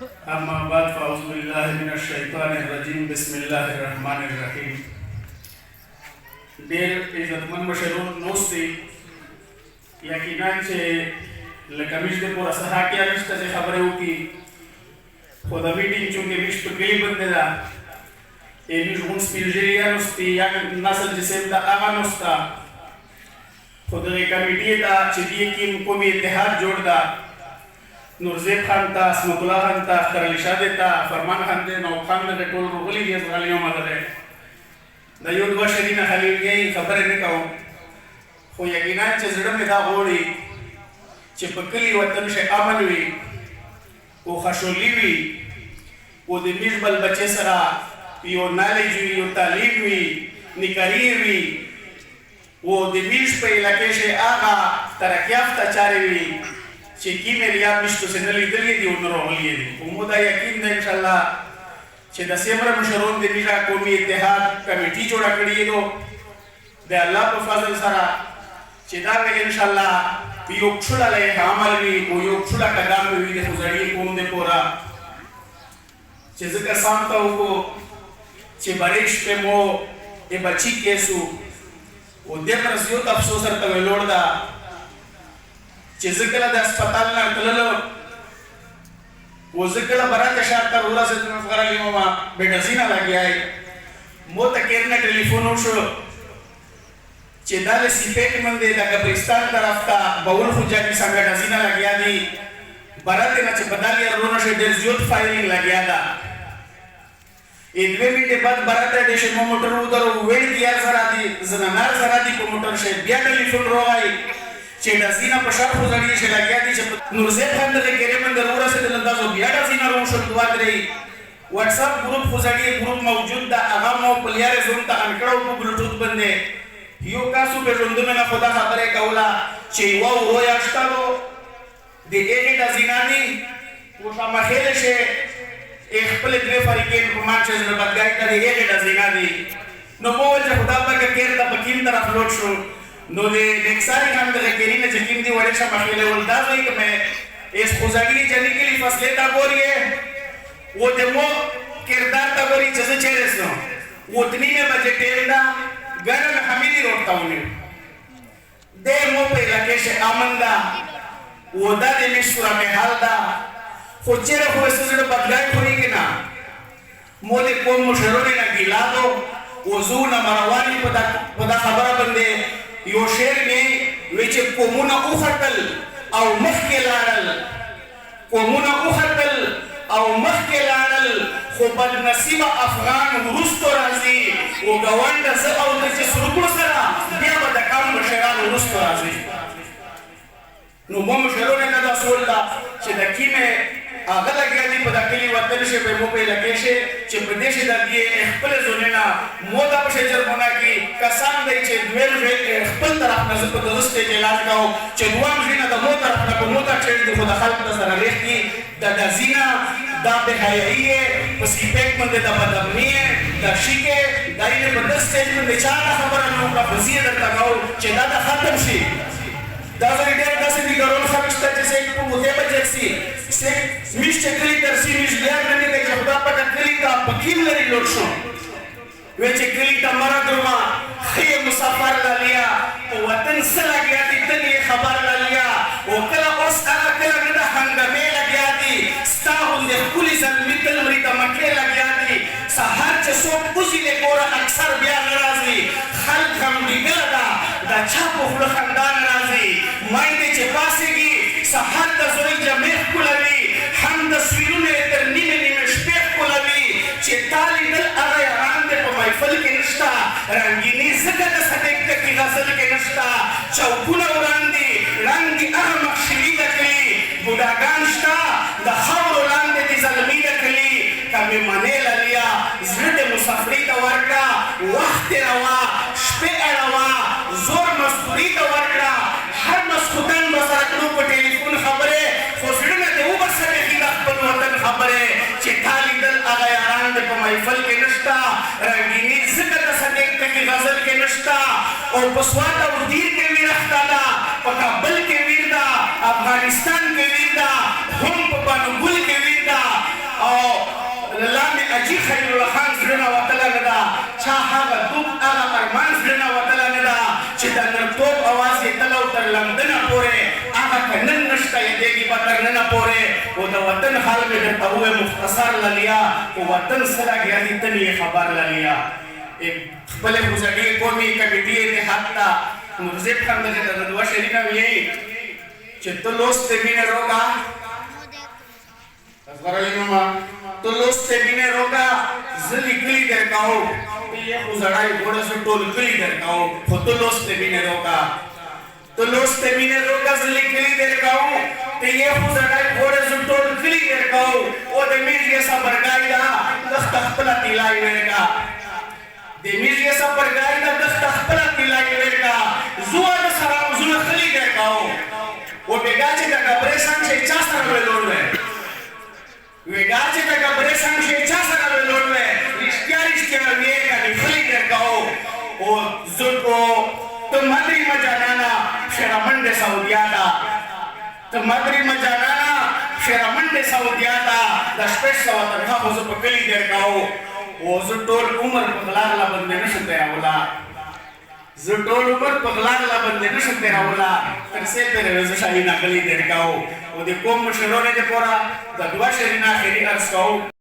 أما بعد فأعوذ بالله من الشيطان الرجيم بسم الله الرحمن الرحيم. ډېر عزتمن مشرون نوستي یقینا چې لکه موږ د پوره صحاکیا نشته چې خبرې وکړي خو د میټینګ چونکې موږ په کلي باندې ده موږ غون سپین ږیري یا نوستي یا نسل چې صاحب ده هغه نوسته خو دغې کمیټې ته چې دې کې کوم اتحاد جوړ ده نورزیب خان ته اسمت الله خان ته اختر علي شاه دی ته فرمان خان دی نواب خان دی ټول راغلي دي افغان یو مده دی د یو دوه شرینه خلیلګۍ خبرې نه کوم خو یقینا چې زړه مې دا غواړي چې په کلي وطن شي امن وي او خوشحالي وي او د میږ بل بچې سره یو نالج وي یو تعلیم وي نکاري وي او د میږ په علاقې شي هغه ترقي یافته چارې وي چې کیمې ریاض مشتو سے نه لیدلې دي او نه راغلي دي خو مو دا یقین دی انشاءالله چې د سیمره مشرون د میږه قومي اتحاد کمیټي جوړه کړې ده د الله په فضل سره چې دا انشاءالله یو څوړه له عمل وي او یو څوړه قدم وي د خزړی قوم د پورا چې ځکه سامته وکړو چې بریښ په مو د بچی کیسو او د پرسیو تاسو سره ته ویلوړ دا چې ځکه د هسپتال نه تللو و ځکه برات شهر ته ورسېد نو غرالي ما بډزینه لګیای مو ته کېرنه ټلیفون وشو چې دا له سیپېټ باندې د قبرستان طرف ته بول خو جاګي څنګه ډزینه لګیا دي برات نه چې بدالي رونه شه ډېر زیات فایرینګ لګیا دا دوه منټه بعد برات د شه موټر ودرو ویل کیار سره دي زنانار سره دي په موټر شه بیا ټلیفون راغی چې ډزینه په شرط وزړی چې لګیا دي چې نورزیب خان د کېرې من ضروره سره د اندازو بیا ډزینه روم شو دوه درې واتس اپ ګروپ وزړی ګروپ موجود ده هغه مو پلیار زوم ته انکړو په بلوټوث باندې یو کاسو په ژوندونه نه خدا خبره کوله چې و یا شتلو د دې ډزینه دي او شمخېل شي خپل دې فریقین په مانچز نه بدګای کړي دې ډزینه دي نو مو چې خدا په کې د پکین طرف لوټ شو نو د نکساری هم د کېرینه چې کیم دی وړه شمخېل ولدا وای که مې اس خوځګلی جنې کې فصله تا ګورې و دې مو کردار تا ګورې چې څه چیرې نو وتنی مې بجټ ټیندا ګرم حمیدی روټاونه دې مو په علاقې شه امندا ودا دې مشوره مې حال دا خو چیرې خو څه بدلای خوري کنا مو دې کوم مشرونه نه ګیلادو وزونه مروانی په دا خبره باندې یو شعر کې وی چې قومونه وختل او مخکې لاړل قومونه وختل او مخکې لاړل خو بد نصیبه افغان وروستو راځي او ګاونډه زه او ته چې سرکو سره بیا به د کم مشران وروستو راځي نو مو مشرونه ته دا سوال ده چې د کیمې هغه لګیا دي په دا کلي وطن شي په مو په علاقې شي چې په دې شي د دې خپل زونونه مو دا په جرمونه کې کسان دی چې دویل خپل طرف نه په درسته کې علاج کاو چې دوام ژوند د مو طرف نه په مو ته چې د خود خلق سره ریختي د دزینا دا به حیایي په سیپېک باندې د بدمنی د شیکه دایره په دسته باندې چا خبره نو په وزیر درتاو چې دا ختم شي دا زری ډېر داسې دي ګرون خلک شته چې سیک په موته بچک سي سیک میش چکلی تر سي میش بیا نه کوي چې خدا په کلی کا پکیم لري لوټ شو وې چې کلی ته مراد ما خي مسافر لالیا او وطن سره لګیا دي ته خبر لالیا او کله اوس هغه کله نه هنګمه لګیا دي ستاون د پولیس المثل مریته مکه لګیا دي سحر چې سو پوزي له ګوره اکثر بیا ناراضي خلک هم دیګل دا چا په خپل خندان راځي ماینده چې پاسېږي سحر د زوی جمع کولوي هم د سویرونه تر نیمه نیمه شپې کولوي چې تالی دل هغه یاران دی په محفل کې نشته رنګیني ځکه د صدق کې غزل کې نشته چوکونه وړاندې رنګ هغه مخشري ده کلي بوډاګان شته د خاورو لاندې دي زلمي ده کلي کمې منې للیا زړه د مسافري ته ورکړه وخت یې روا شپې اړوه زور مزدوري ته ورکړه هر مسخوتن به سره کړو په ټلیفون خبرې خو زړونه دې وباسه بیخي د خپل وطن خبرې چې تا لیدل هغه یاران دې په محفل کې نشته رنګیني ځکه د صدق کې غزل کې نشته او په سوات او دیر کې ویر اخته ده په کابل کې ویر ده افغانستان کې ویر ده هم په بانګل کې ویر ده ترننا پورے وہ دا وطن حال میں درتا ہوئے مختصر للیا وہ وطن سلا گیا دی تنی خبر للیا بلے بزرگی قومی کمیٹی اتحاد تا مرزیب خان دے دا دوا شرینا بھی چھ تو لوستے بینے روگا تو لوستے بینے روگا زلی کلی درکاؤ یہ خوزڑائی گوڑا سو ٹول کلی درکاؤ خود تو لوستے بینے روگا تو لوستے بینے روگا زلی کلی درکاؤ تو یہ خوزڑائی گوڑا سو ٹول کلی درکاؤ او دے میر جیسا برگائی دا دخت اخپلا تیلائی ورگا دے میر جیسا برگائی دا دخت اخپلا تیلائی ورگا زوہ دا سرام زوہ خلی درکاؤ وہ بیگاچے دا گبریسان سے چا سر میں لوڑ ہے ویگاچے تا گبریسان سے چا سر میں لوڑ ہے رشتیا ویگا نفلی درکاؤ او زلکو تو مدری مجانانا شرمند سعودیاتا تو مدری مجانانا شرمند سعودیاتا دشپش سواترخا خوزو پکلی درکاؤ او زلطول عمر پغلار لبندے نشن تیرا اولا زلطول عمر پغلار لبندے نشن تیرا اولا ترسے تیرے رضا شاہی ناکلی درکاؤ او دے قوم مشرونے دے پورا دا دوا شرینا خیری عرض کاؤ